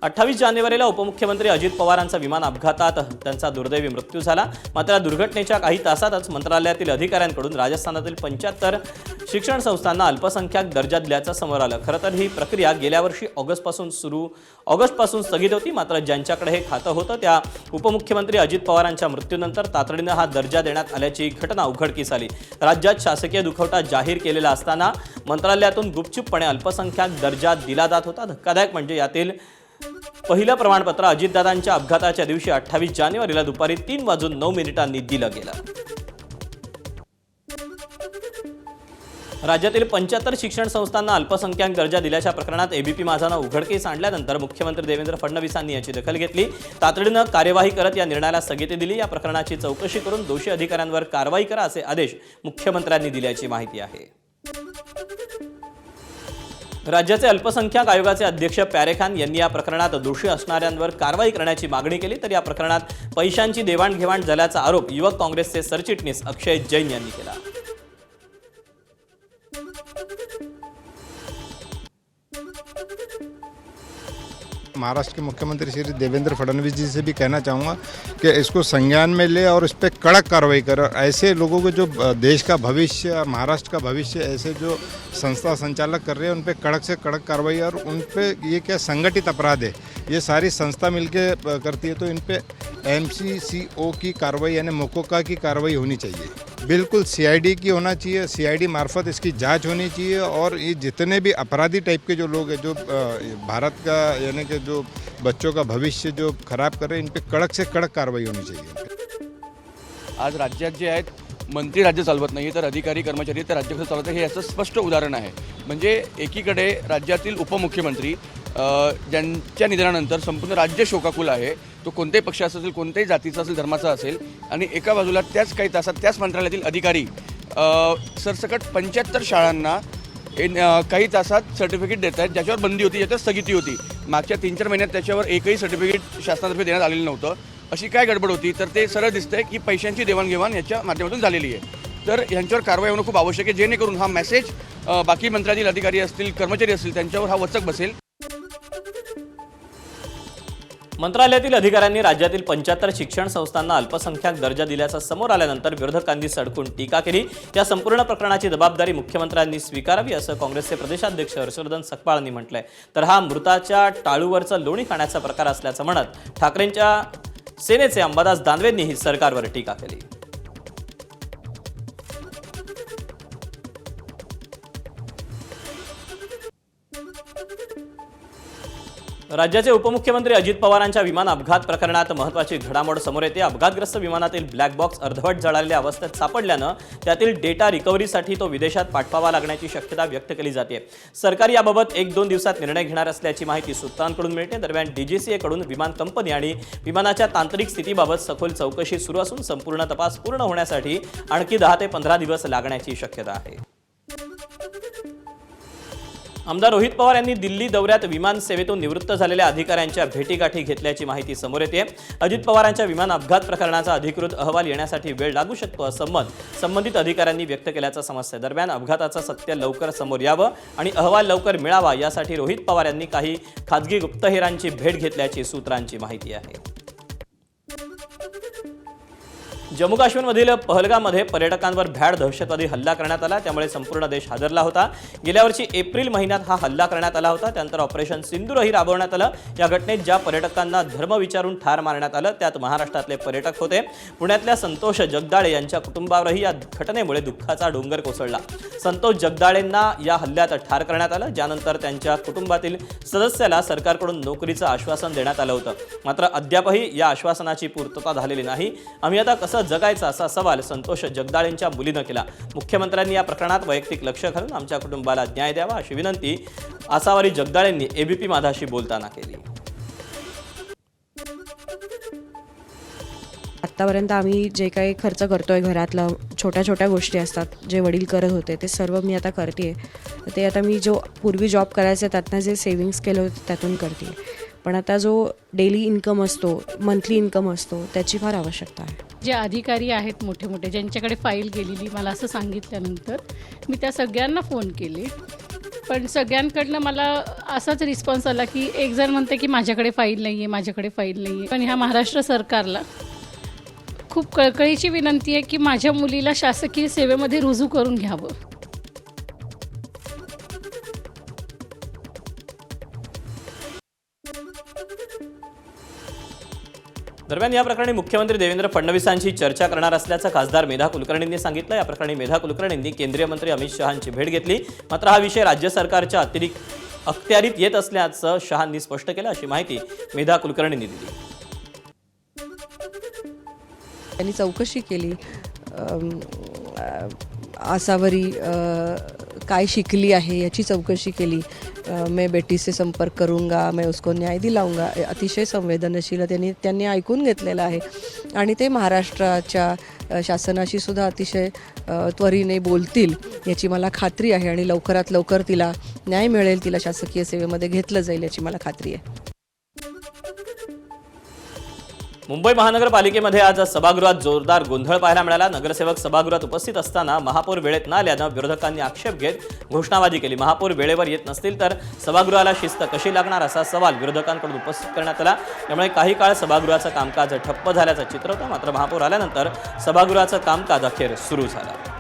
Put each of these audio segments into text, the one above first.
28 जानेवारीला उपमुख्यमंत्री अजित पवारांचा विमान अपघातात त्यांचा दुर्दैवी मृत्यू झाला। मात्र या दुर्घटनेच्या काही तासातच मंत्रालयातील अधिकाऱ्यांकडून राजस्थानातील 75 शिक्षण संस्थांना अल्पसंख्याक दर्जा दिल्याचं समोर आलं। खरं तर ही प्रक्रिया गेल्या वर्षी ऑगस्टपासून स्थगित होती। मात्र ज्यांच्याकडे हे खातं होतं त्या उपमुख्यमंत्री अजित पवारांच्या मृत्यूनंतर तातडीनं हा दर्जा देण्यात आल्याची घटना उघडकीस आली। राज्यात शासकीय दुखवटा जाहीर केलेला असताना मंत्रालयातून गुपचूपपणे अल्पसंख्याक दर्जा दिला जात होता। धक्कादायक म्हणजे यातील पहिलं प्रमाणपत्र अजितदादांच्या अपघाताच्या दिवशी 28 जानेवारीला दुपारी 3:09 दिलं गेलं। राज्यातील 75 शिक्षण संस्थांना अल्पसंख्याक दर्जा दिल्याच्या प्रकरणात एबीपी माझानं उघडकीस आणल्यानंतर मुख्यमंत्री देवेंद्र फडणवीसांनी याची दखल घेतली। तातडीनं कार्यवाही करत या निर्णयाला स्थगिती दिली। या प्रकरणाची चौकशी करून दोषी अधिकाऱ्यांवर कारवाई करा असे आदेश मुख्यमंत्र्यांनी दिल्याची माहिती आहे। राज्याचे अल्पसंख्याक आयोगाचे अध्यक्ष प्यारे खान यांनी या प्रकरणात दोषी असणाऱ्यांवर कारवाई करण्याची मागणी केली। तर या प्रकरणात पैशांची देवाणघेवाण झाल्याचा आरोप युवक काँग्रेसचे सरचिटणीस अक्षय जैन यांनी केला। महाराष्ट्र के मुख्यमंत्री श्री देवेंद्र फडणवीस जी से भी कहना चाहूँगा कि इसको संज्ञान में ले और इस पर कड़क कार्रवाई करे। ऐसे लोगों को जो देश का भविष्य, महाराष्ट्र का भविष्य ऐसे जो संस्था संचालक कर रहे हैं उन पे कड़क से कड़क कार्रवाई, और उन पे ये क्या संगठित अपराध है, ये सारी संस्था मिलके करती है, तो इन पे MCCO की कार्रवाई यानी मोकोका की कार्रवाई होनी चाहिए। बिल्कुल CID की होना चाहिए, CID मार्फत इसकी जांच होनी चाहिए। और ये जितने भी अपराधी टाइप के जो लोग हैं जो भारत का यानी कि जो बच्चों का भविष्य जो खराब कर रहे हैं, इन पे कड़क से कड़क कार्रवाई होनी चाहिए। आज राज्यात जे आहेत मंत्री राज्य चालवत नाही तर अधिकारी कर्मचारी ते राज्य कसं चालवतात हे याचं स्पष्ट उदाहरण आहे। म्हणजे एकीकडे राज्यातील उपमुख्यमंत्री ज्यांच्या निधनानंतर संपूर्ण राज्य शोकाकुल आहे, तो कोणत्याही पक्षाचा असेल, कोणत्याही जातीचा असेल, धर्माचा असेल, आणि एका बाजूला त्याच काही तासात त्याच मंत्रालयातील अधिकारी सरसकट 75 शाळांना काही तासात सर्टिफिकेट देत आहेत, ज्याच्यावर बंदी होती, ज्याच्यावर स्थगिती होती। मागच्या 3-4 महिन्यात त्याच्यावर एकही सर्टिफिकेट शासनातर्फे देण्यात आलेलं नव्हतं। अशी काय गडबड होती तर ते सरळ दिसतंय की पैशांची देवाणघेवाण याच्या माध्यमातून झालेली आहे। तर यांच्यावर कारवाई होणं खूप आवश्यक आहे, जेणेकरून हा मेसेज बाकी मंत्रालयातील अधिकारी असतील, कर्मचारी असतील, त्यांच्यावर हा वचक बसेल। मंत्रालयातील अधिकाऱ्यांनी राज्यातील 75 शिक्षण संस्थांना अल्पसंख्याक दर्जा दिल्याचं समोर आल्यानंतर विरोधकांनी सडकून टीका केली। त्या संपूर्ण प्रकरणाची जबाबदारी मुख्यमंत्र्यांनी स्वीकारावी असं काँग्रेसचे प्रदेशाध्यक्ष हर्षवर्धन सकपाळांनी म्हटलंय। तर हा मृताच्या टाळूवरचं लोणी खाण्याचा प्रकार असल्याचं म्हणत ठाकरेंच्या सेनेचे अंबादास दानवेंनीही सरकारवर टीका केली। राज्याचे उपमुख्यमंत्री अजित पवारांच्या विमान अपघात प्रकरणात महत्त्वाची घडामोड समोर येते। अपघातग्रस्त विमानातील ब्लॅक बॉक्स अर्धवट जळालेल्या अवस्थेत सापडल्यानं त्यातील डेटा रिकव्हरीसाठी तो विदेशात पाठवावा लागण्याची शक्यता व्यक्त केली जाते। सरकार याबाबत 1-2 दिवसात निर्णय घेणार असल्याची माहिती सूत्रांकडून मिळते। दरम्यान DGCA कडून विमान कंपनी आणि विमानाच्या तांत्रिक स्थितीबाबत सखोल चौकशी सुरू असून संपूर्ण तपास पूर्ण होण्यासाठी आणखी 10 ते 15 दिवस लागण्याची शक्यता आहे। आमदार रोहित पवार यांनी दिल्ली दौऱ्यात विमान सेवेतून निवृत्त झालेल्या अधिकाऱ्यांच्या भेटीगाठी घेतल्याची माहिती समोर येते। अजित पवारांच्या विमान अपघात प्रकरणाचा अधिकृत अहवाल येण्यासाठी वेळ लागू शकतो असं मत संबंधित अधिकाऱ्यांनी व्यक्त केल्याचं समजतं। दरम्यान अपघाताचं सत्य लवकर समोर यावं आणि अहवाल लवकर मिळावा यासाठी रोहित पवार यांनी काही खासगी गुप्तहेरांची भेट घेतल्याची सूत्रांची माहिती आहे। जम्मू काश्मीरमधील पहलगाममध्ये पर्यटकांवर भ्याड दहशतवादी हल्ला करण्यात आला, त्यामुळे संपूर्ण देश हादरला होता। गेल्या वर्षी एप्रिल महिन्यात हा हल्ला करण्यात आला होता। त्यानंतर ऑपरेशन सिंदूरही राबवण्यात आलं। या घटनेत ज्या पर्यटकांना धर्म विचारून ठार मारण्यात आलं त्यात महाराष्ट्रातले पर्यटक होते। पुण्यातल्या संतोष जगदाळे यांच्या कुटुंबावरही या घटनेमुळे दुःखाचा डोंगर कोसळला। संतोष जगदाळेंना या हल्ल्यात ठार करण्यात आलं, ज्यानंतर त्यांच्या कुटुंबातील सदस्याला सरकारकडून नोकरीचं आश्वासन देण्यात आलं होतं। मात्र अद्यापही या आश्वासनाची पूर्तता झालेली नाही। आम्ही आता कसं जगायचं असा सवाल संतोष जगदाळेंच्या मुलीनं केला। मुख्यमंत्र्यांनी या प्रकरणात वैयक्तिक लक्ष घालून आमच्या कुटुंबाला न्याय द्यावा अशी विनंती आसावरी जगदाळेंनी एबीपी माझाशी बोलताना केली। आत्तापर्यंत आम्ही जे काही खर्च करतोय घरातलं छोट्या छोट्या गोष्टी असतात जे वडील करत होते ते सर्व मी आता करते। ते आता मी जो पूर्वी जॉब करायचे त्यातनं जे सेव्हिंग्स केलं होतं त्यातून करते, पण आता जो डेली इन्कम असतो, मंथली इन्कम असतो त्याची फार आवश्यकता आहे। जे अधिकारी आहेत मोठे मोठे ज्यांच्याकडे फाईल गेलेली मला असं सांगितल्यानंतर मी त्या सगळ्यांना फोन केले पण सगळ्यांकडनं मला असाच रिस्पॉन्स आला की एक जण म्हणते की माझ्याकडे फाईल नाही आहे, माझ्याकडे फाईल नाही आहे. पण ह्या महाराष्ट्र सरकारला खूप कळकळीची विनंती आहे की माझ्या मुलीला शासकीय सेवेमध्ये रुजू करून घ्यावं. दरम्यान या प्रकरणी मुख्यमंत्री देवेंद्र फडणवीसांची चर्चा करणार असल्याचं खासदार मेधा कुलकर्णींनी सांगितलं. या प्रकरणी मेधा कुलकर्णींनी केंद्रीय मंत्री अमित शहांची भेट घेतली. मात्र हा विषय राज्य सरकारच्या अखत्यारीत येत असल्याचं शहांनी स्पष्ट केलं, अशी माहिती मेधा कुलकर्णींनी दिली. त्यांनी चौकशी केली, आसावरी काय शिकली आहे याची चौकशी केली. मैं बेटी से संपर्क करूंगा, मैं उसको न्याय दिलाऊंगा, अतिशय संवेदनशील त्यांनी ऐकून घेतलेलं आहे. आणि ते महाराष्ट्राच्या शासनाशी सुद्धा अतिशय त्वरेने बोलतील याची मला खात्री आहे. आणि लवकरात लवकर तिला न्याय मिळेल, तिला शासकीय सेवेमध्ये घेतलं जाईल याची मला खात्री आहे. मुंबई महानगरपालिकेमध्ये आज सभागृहात जोरदार गोंधळ पाहायला मिळाला. नगरसेवक सभागृहात उपस्थित असताना महापौर वेळेत न आल्यानं विरोधकांनी आक्षेप घेत घोषणाबाजी केली. महापौर वेळेवर येत नसतील तर सभागृहाला शिस्त कशी लागणार असा सवाल विरोधकांकडून उपस्थित करण्यात आला. त्यामुळे काही काळ सभागृहाचं कामकाज ठप्प झाल्याचं चित्र होतं. मात्र महापौर आल्यानंतर सभागृहाचं कामकाज अखेर सुरू झालं.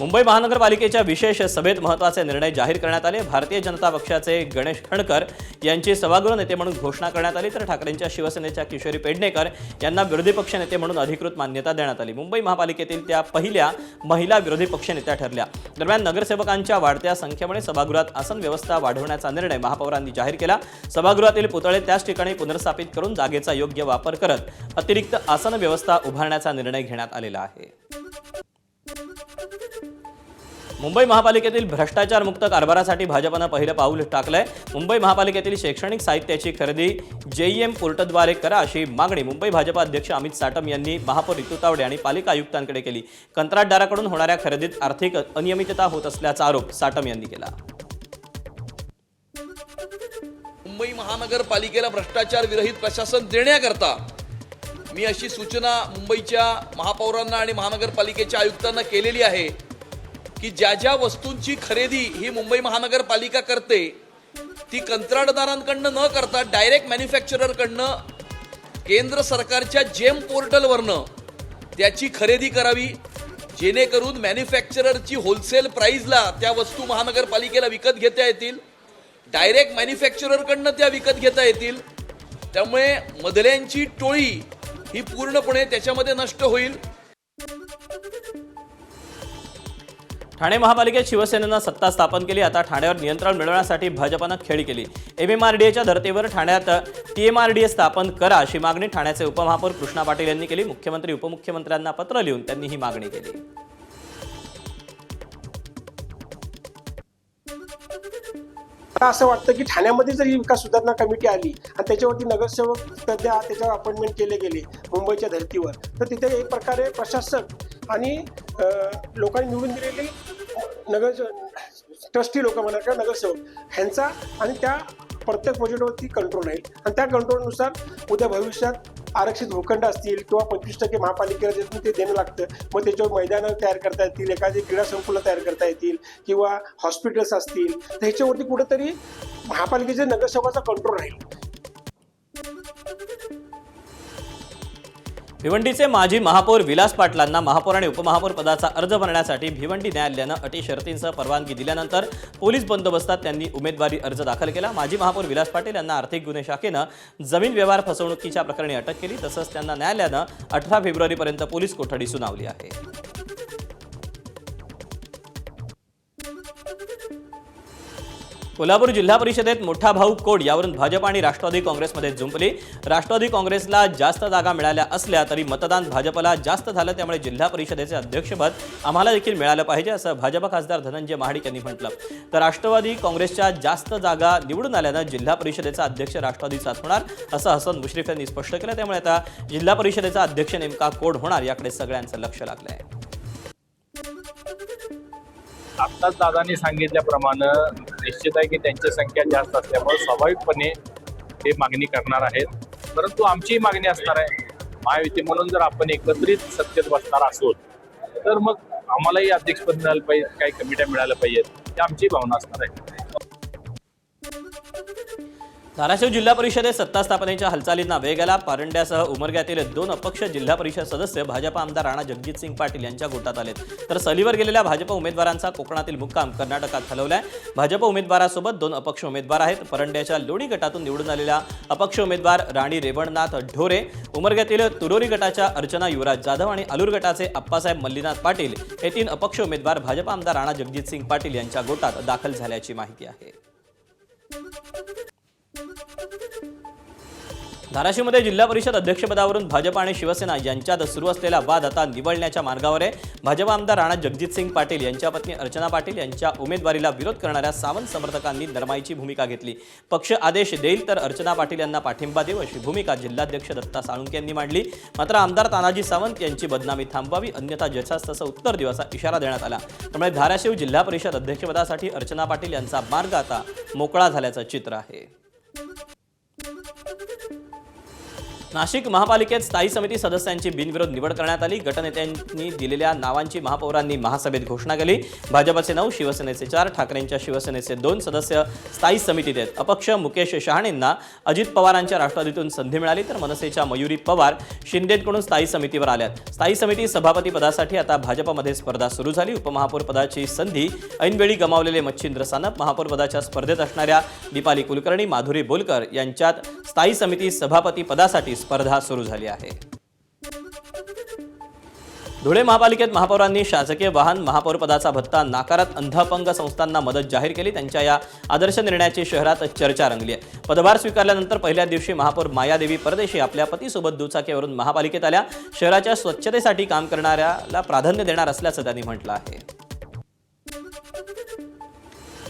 मुंबई महानगरपालिकेच्या विशेष सभेत महत्त्वाचे निर्णय जाहीर करण्यात आले. भारतीय जनता पक्षाचे गणेश खणकर यांची सभागृह नेते म्हणून घोषणा करण्यात आली, तर ठाकरेंच्या शिवसेनेच्या किशोरी पेडणेकर यांना विरोधी पक्षनेते म्हणून अधिकृत मान्यता देण्यात आली. मुंबई महापालिकेतील त्या पहिल्या महिला विरोधी पक्षनेत्या ठरल्या. दरम्यान नगरसेवकांच्या वाढत्या संख्येमुळे सभागृहात आसन व्यवस्था वाढवण्याचा निर्णय महापौरांनी जाहीर केला. सभागृहातील पुतळे त्याच ठिकाणी पुनर्स्थापित करून जागेचा योग्य वापर करत अतिरिक्त आसन व्यवस्था उभारण्याचा निर्णय घेण्यात आलेला आहे. मुंबई महापालिकेतील भ्रष्टाचारमुक्त कारभारासाठी भाजपनं पहिलं पाऊल टाकलंय. मुंबई महापालिकेतील शैक्षणिक साहित्याची खरेदी JEM पोर्टलद्वारे करा अशी मागणी मुंबई भाजपा अध्यक्ष अमित साटम यांनी महापौर रितू तावडे आणि पालिका आयुक्तांकडे केली. कंत्राटदाराकडून होणाऱ्या खरेदीत आर्थिक अनियमितता होत असल्याचा आरोप साटम यांनी केला. मुंबई महानगरपालिकेला भ्रष्टाचार विरहित प्रशासन देण्याकरता मी अशी सूचना मुंबईच्या महापौरांना आणि महानगरपालिकेच्या आयुक्तांना केलेली आहे की ज्या ज्या वस्तूंची खरेदी ही मुंबई महानगरपालिका करते ती कंत्राटदारांकडनं न करता डायरेक्ट मॅन्युफॅक्चररकडनं केंद्र सरकारच्या JEM पोर्टलवरनं त्याची खरेदी करावी, जेणेकरून मॅन्युफॅक्चररची होलसेल प्राईजला त्या वस्तू महानगरपालिकेला विकत घेता येतील, डायरेक्ट मॅन्युफॅक्चररकडनं त्या विकत घेता येतील. त्यामुळे मधल्यांची टोळी ही पूर्णपणे त्याच्यामध्ये नष्ट होईल. ठाणे महापालिकेत शिवसेनेनं सत्ता स्थापन केली. आता ठाण्यावर नियंत्रण मिळवण्यासाठी भाजपनं खेळी केली. MMRDAच्या धर्तीवर ठाण्यात TMRDA स्थापन करा अशी मागणी ठाण्याचे उपमहापौर कृष्णा पाटील यांनी केली. मुख्यमंत्री उपमुख्यमंत्र्यांना पत्र लिहून त्यांनी ही मागणी केली. असं वाटतं की ठाण्यामध्ये जर ही विकास सुधारणा कमिटी आली आणि त्याच्यावरती नगरसेवक सध्या त्याच्यावर अपॉइंटमेंट केले गेले मुंबईच्या धर्तीवर, तर तिथे एक प्रकारे प्रशासक आणि लोकांनी निवडून दिलेली नगर ट्रस्टी लोक म्हणा किंवा नगरसेवक ह्यांचा आणि त्या प्रत्येक प्रोजेक्टवरती कंट्रोल राहील. आणि त्या कंट्रोलनुसार उद्या भविष्यात आरक्षित भूखंड असतील किंवा 25% महापालिकेला जे ते देणं लागतं, मग त्याच्यावर मैदानं तयार करता येतील, एखादी क्रीडा संकुलं तयार करता येतील किंवा हॉस्पिटल्स असतील, तर ह्याच्यावरती कुठेतरी महापालिकेच्या नगरसेवकाचा कंट्रोल राहील. भिवंडीचे माजी महापौर विलास पाटलांना महापौर आणि उपमहापौर पदाचा अर्ज भरण्यासाठी भिवंडी न्यायालयानं अटी शर्तींसह परवानगी दिल्यानंतर पोलीस बंदोबस्तात त्यांनी उमेदवारी अर्ज दाखल केला. माजी महापौर विलास पाटील यांना आर्थिक गुन्हे शाखेनं जमीन व्यवहार फसवणुकीच्या प्रकरणी अटक केली. तसंच त्यांना न्यायालयानं 18 फेब्रुवारीपर्यंत पोलीस कोठडी सुनावली आहे. कोल्हापूर जिल्हा परिषदेत मोठा भाऊ कोड यावरून भाजप आणि राष्ट्रवादी काँग्रेसमध्ये जुंपली. राष्ट्रवादी काँग्रेसला जास्त जागा मिळाल्या असल्या तरी मतदान भाजपला जास्त झालं, त्यामुळे जिल्हा परिषदेचे अध्यक्षपद आम्हाला देखील मिळालं पाहिजे असं भाजप खासदार धनंजय महाडिक यांनी म्हटलं. तर राष्ट्रवादी काँग्रेसच्या जास्त जागा निवडून आल्यानं जिल्हा परिषदेचा अध्यक्ष राष्ट्रवादीचाच होणार असं हसन मुश्रीफ यांनी स्पष्ट केलं. त्यामुळे आता जिल्हा परिषदेचा अध्यक्ष नेमका कोड होणार याकडे सगळ्यांचं लक्ष लागलं आहे. आत्ताच दादांनी सांगितल्याप्रमाणे निश्चित आहे की त्यांची संख्या जास्त असल्यामुळे स्वाभाविकपणे ते मागणी करणार आहेत. परंतु आमची मागणी असणार आहे महायुती म्हणून जर आपण एकत्रित सत्तेत बसणार असोत तर मग आम्हालाही अध्यक्षपद मिळालं पाहिजे, काही कमिट्या मिळाल्या पाहिजेत, ही आमची भावना असणार आहे. धाराशिव जिल्हा परिषदेत सत्ता स्थापनेच्या हालचालींना वेग आला. पारंड्यासह उमरग्यातील 2 अपक्ष जिल्हा परिषद सदस्य भाजप आमदार राणा जगजितसिंग पाटील यांच्या गोटात आलेत. तर सलीवर गेलेल्या भाजप उमेदवारांचा कोकणातील मुक्काम कर्नाटकात हलवलाय. भाजप उमेदवारासोबत 2 अपक्ष उमेदवार आहेत. परंड्याच्या लोणी गटातून निवडून आलेल्या अपक्ष उमेदवार राणी रेवणनाथ ढोरे, उमरग्यातील तुरोरी गटाच्या अर्चना युवराज जाधव आणि अलूर गटाचे अप्पासाहेब मल्लीनाथ पाटील हे 3 अपक्ष उमेदवार भाजप आमदार राणा जगजितसिंग पाटील यांच्या गोटात दाखल झाल्याची माहिती आहे. धाराशिवमध्ये जिल्हा परिषद अध्यक्षपदावरून भाजप आणि शिवसेना यांच्यात सुरू असलेला वाद आता निवळण्याच्या मार्गावर आहे. भाजप आमदार राणा जगजितसिंग पाटील यांच्या पत्नी अर्चना पाटील यांच्या उमेदवारीला विरोध करणाऱ्या सावंत समर्थकांनी नरमाईची भूमिका घेतली. पक्ष आदेश देईल तर अर्चना पाटील यांना पाठिंबा देऊ अशी भूमिका जिल्हाध्यक्ष दत्ता साळुंके यांनी मांडली. मात्र आमदार तानाजी सावंत यांची बदनामी थांबवावी, अन्यथा जसास तसं उत्तर देऊ असा इशारा देण्यात आला. त्यामुळे धाराशिव जिल्हा परिषद अध्यक्षपदासाठी अर्चना पाटील यांचा मार्ग आता मोकळा झाल्याचं चित्र आहे. नाशिक महापालिकेत स्थायी समिती सदस्यांची बिनविरोध निवड करण्यात आली. गटनेत्यांनी दिलेल्या नावांची महापौरांनी महासभेत घोषणा केली. भाजपचे 9, शिवसेनेचे 4, ठाकरेंच्या शिवसेनेचे 2 सदस्य स्थायी समितीत आहेत. अपक्ष मुकेश शहाणेंना अजित पवारांच्या राष्ट्रवादीतून संधी मिळाली, तर मनसेच्या मयुरी पवार शिंदेकडून स्थायी समितीवर आल्यात. स्थायी समिती सभापती पदासाठी आता भाजपमध्ये स्पर्धा सुरू झाली. उपमहापौर पदाची संधी ऐनवेळी गमावलेले मच्छिंद्र सानप, महापौर पदाच्या स्पर्धेत असणाऱ्या दीपाली कुलकर्णी, माधुरी बोलकर यांच्यात स्थायी समिती सभापती पदासाठी स्पर्धा सुरू झाली आहे. धुळे महापालिकेत महापौरांनी शासकीय वाहन महापौर पदाचा भत्ता नाकारत अंध अपंग संस्थांना मदत जाहीर केली. त्यांच्या या आदर्श निर्णयाची शहरात चर्चा रंगली आहे. पदभार स्वीकारल्यानंतर पहिल्या दिवशी महापौर मायादेवी परदेशी आपल्या पतीसोबत दुचाकीवरून महापालिकेत आल्या. शहराच्या स्वच्छतेसाठी काम करणाऱ्याला प्राधान्य देणार असल्याचं त्यांनी म्हटलं आहे.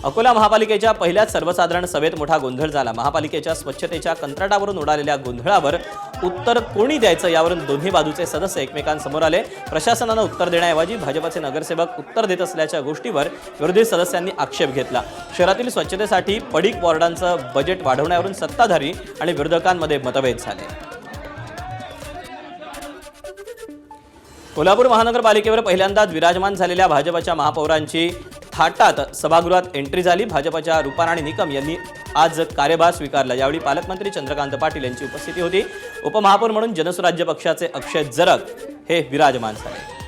अकोला महापालिकेच्या पहिल्याच सर्वसाधारण सभेत मोठा गोंधळ झाला. महापालिकेच्या स्वच्छतेच्या कंत्राटावरून उडालेल्या गोंधळावर उत्तर कोणी द्यायचं यावरून दोन्ही बाजूचे सदस्य एकमेकांसमोर आले. प्रशासनानं उत्तर देण्याऐवजी भाजपचे नगरसेवक उत्तर देत असल्याच्या गोष्टीवर विरोधी सदस्यांनी आक्षेप घेतला. शहरातील स्वच्छतेसाठी पडीक वॉर्डांचं बजेट वाढवण्यावरून सत्ताधारी आणि विरोधकांमध्ये मतभेद झाले. कोल्हापूर महानगरपालिकेवर पहिल्यांदाच विराजमान झालेल्या भाजपच्या महापौरांची थाटात सभागृहात एंट्री झाली. भाजपच्या रुपाराणी निकम यांनी आज कार्यभार स्वीकारला. यावेळी पालकमंत्री चंद्रकांत पाटील यांची उपस्थिती होती. उपमहापौर म्हणून जनसुराज्य पक्षाचे अक्षय जरग हे विराजमान झाले.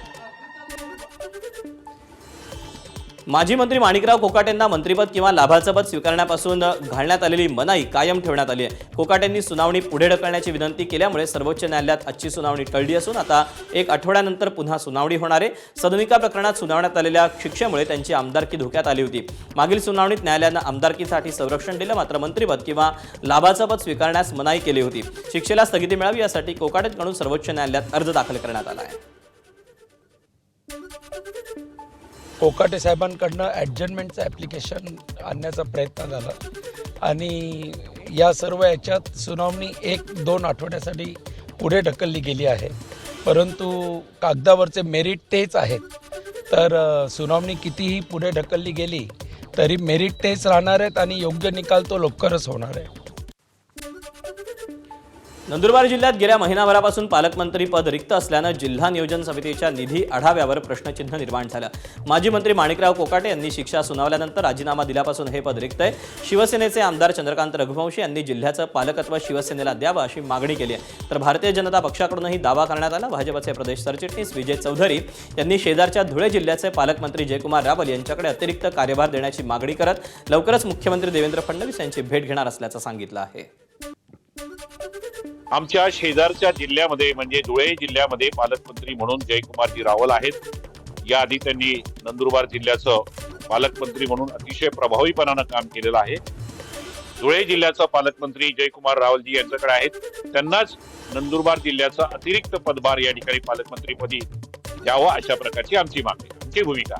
माजी मंत्री माणिकराव कोकाटेंना मंत्रिपद किंवा लाभाचं पद स्वीकारण्यापासून घालण्यात आलेली मनाई कायम ठेवण्यात आली आहे. कोकाटेंनी सुनावणी पुढे ढकलण्याची विनंती केल्यामुळे सर्वोच्च न्यायालयात आजची सुनावणी टळली असून आता 1 आठवड्यानंतर पुन्हा सुनावणी होणार आहे. सदनिका प्रकरणात सुनावण्यात आलेल्या शिक्षेमुळे त्यांची आमदारकी धोक्यात आली होती. मागील सुनावणीत न्यायालयानं आमदारकीसाठी संरक्षण दिलं, मात्र मंत्रिपद किंवा लाभाचं पद स्वीकारण्यास मनाई केली होती. शिक्षेला स्थगिती मिळावी यासाठी कोकाटेंकडून सर्वोच्च न्यायालयात अर्ज दाखल करण्यात आला आहे. कोकाटे साहेबांकडनं ॲडजमेंटचं ॲप्लिकेशन आणण्याचा प्रयत्न झाला आणि या सर्व याच्यात सुनावणी 1-2 आठवड्यासाठी पुढे ढकलली गेली आहे. परंतु कागदावरचे मेरिट तेच आहेत, तर सुनावणी कितीही पुढे ढकलली गेली तरी मेरिट तेच राहणार आहेत आणि योग्य निकाल तो लवकरच होणार आहे. नंदुरबार जिल्ह्यात गेल्या महिनाभरापासून पालकमंत्री पद रिक्त असल्यानं जिल्हा नियोजन समितीच्या निधी आढाव्यावर प्रश्नचिन्ह निर्माण झालं. माजी मंत्री माणिकराव कोकाटे यांनी शिक्षा सुनावल्यानंतर राजीनामा दिल्यापासून हे पद रिक्त आहे. शिवसेनेचे आमदार चंद्रकांत रघुवंशी यांनी जिल्ह्याचं पालकत्व शिवसेनेला द्यावं अशी मागणी केली आहे. तर भारतीय जनता पक्षाकडूनही दावा करण्यात आला. भाजपचे प्रदेश सरचिटणीस विजय चौधरी यांनी शेजारच्या धुळे जिल्ह्याचे पालकमंत्री जयकुमार रावल यांच्याकडे अतिरिक्त कार्यभार देण्याची मागणी करत लवकरच मुख्यमंत्री देवेंद्र फडणवीस यांची भेट घेणार असल्याचं सांगितलं आहे. आमच्या शेजारच्या जिल्ह्यामध्ये म्हणजे धुळे जिल्ह्यामध्ये पालकमंत्री म्हणून जयकुमारजी रावल आहेत. याआधी त्यांनी नंदुरबार जिल्ह्याचं पालकमंत्री म्हणून अतिशय प्रभावीपणानं काम केलेलं आहे. धुळे जिल्ह्याचा पालकमंत्री जयकुमार रावलजी यांच्याकडे आहेत. त्यांनाच नंदुरबार जिल्ह्याचा अतिरिक्त पदभार या ठिकाणी पालकमंत्रीपदी द्यावं अशा प्रकारची आमची मागणी, आमची भूमिका.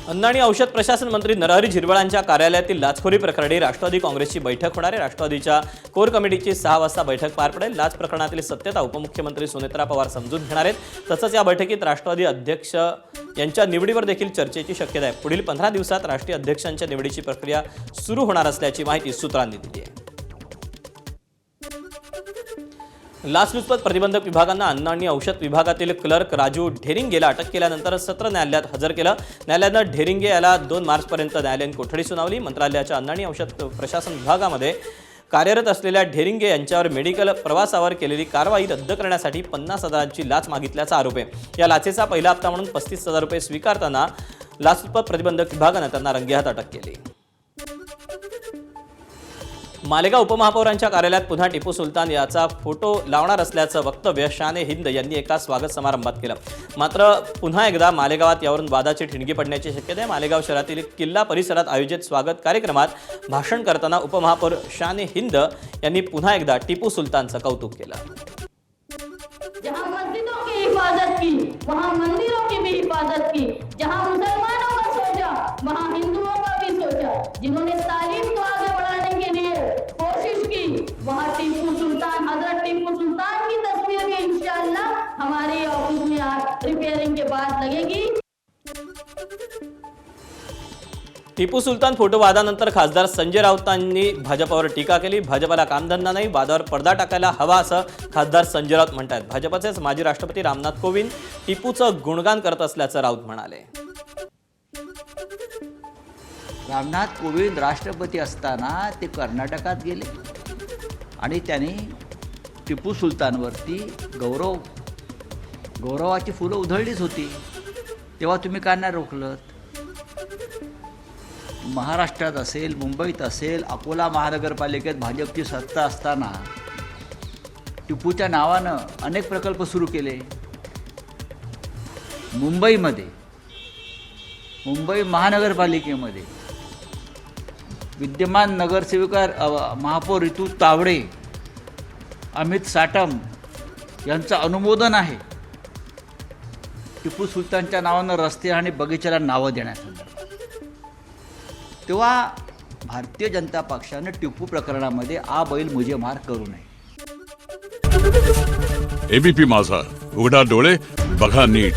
अन्न आणि औषध प्रशासन मंत्री नरहरी झिरवळांच्या कार्यालयातील लाचखोरी प्रकरणी राष्ट्रवादी काँग्रेसची बैठक होणार आहे. राष्ट्रवादीच्या कोर कमिटीची 6 वाजता बैठक पार पडेल. लाच प्रकरणातील सत्यता उपमुख्यमंत्री सुनेत्रा पवार समजून घेणार आहेत. तसंच या बैठकीत राष्ट्रवादी अध्यक्ष यांच्या निवडीवर देखील चर्चेची शक्यता आहे. पुढील 15 दिवसात राष्ट्रीय अध्यक्षांच्या निवडीची प्रक्रिया सुरू होणार असल्याची माहिती सूत्रांनी दिली आहे. लाचलुचपत प्रतिबंधक विभागानं अन्न आणि औषध विभागातील क्लर्क राजू ढेरिंगेला अटक केल्यानंतर सत्र न्यायालयात हजर केलं. न्यायालयानं ढेरिंगे याला 2 मार्चपर्यंत न्यायालयीन कोठडी सुनावली. मंत्रालयाच्या अन्न आणि औषध प्रशासन विभागामध्ये कार्यरत असलेल्या ढेरिंगे यांच्यावर मेडिकल प्रवासावर केलेली कारवाई रद्द करण्यासाठी 50,000ची लाच मागितल्याचा आरोप आहे. या लाचेचा पहिला हप्ता म्हणून 35,000 रुपये स्वीकारताना लाचलुचपत प्रतिबंधक विभागानं त्यांना रंगेहात अटक केली. मालेगाव उपमहापौरांच्या कार्यालयात पुन्हा टिपू सुलतान याचा फोटो लावणार असल्याचं वक्तव्य शाने हिंद यांनी एका स्वागत समारंभात केलं. मात्र पुन्हा एकदा मालेगावात यावरून वादाची ठिणगी पडण्याची शक्यता आहे. मालेगाव शहरातील किल्ला परिसरात आयोजित स्वागत कार्यक्रमात भाषण करताना उपमहापौर शाने हिंद यांनी पुन्हा एकदा टिपू सुलतानचं कौतुक केलं. जहां मस्जिदों की हिफाजत की, वहां मंदिरों की भी हिफाजत की. जहां मुसलमानों का सोचा, वहां हिंदुओं का भी सोचा. जिन्होंने तालीम को आगे बढ़ाने के लिए कोशिश की, वहां टीपू सुल्तान, हजरत टीपू सुल्तान की तस्वीर भी इंशाअल्लाह हमारे ऑफिस में आज रिपेयरिंग के बाद लगेगी. टिपू सुलतान फोटो वादानंतर खासदार संजय राऊतांनी भाजपावर टीका केली. भाजपाला कामधंदा नाही, वादावर पडदा टाकायला हवा असं खासदार संजय राऊत म्हणतात. भाजपाचेच माजी राष्ट्रपती रामनाथ कोविंद टिपूचं गुणगान करत असल्याचं राऊत म्हणाले. रामनाथ कोविंद राष्ट्रपती असताना ते कर्नाटकात गेले आणि त्यांनी टिपू सुलतानवरती गौरवाची फुलं उधळलीच होती. तेव्हा तुम्ही का नाही रोखलं? महाराष्ट्रात असेल, मुंबईत असेल, अकोला महानगरपालिकेत भाजपची सत्ता असताना टिपूच्या नावानं अनेक प्रकल्प सुरू केले. मुंबई महानगरपालिकेमध्ये विद्यमान नगरसेविका महापौर ऋतू तावडे, अमित साटम यांचं अनुमोदन आहे टिपू सुलतानच्या नावानं रस्ते आणि बगीचाला नावं देण्यासंदर्भात. तेव्हा भारतीय जनता पक्षाने टिपू प्रकरणामध्ये आ बैल मुझे मार करू नये. एबीपी माझा, उघडा डोळे बघा नीट.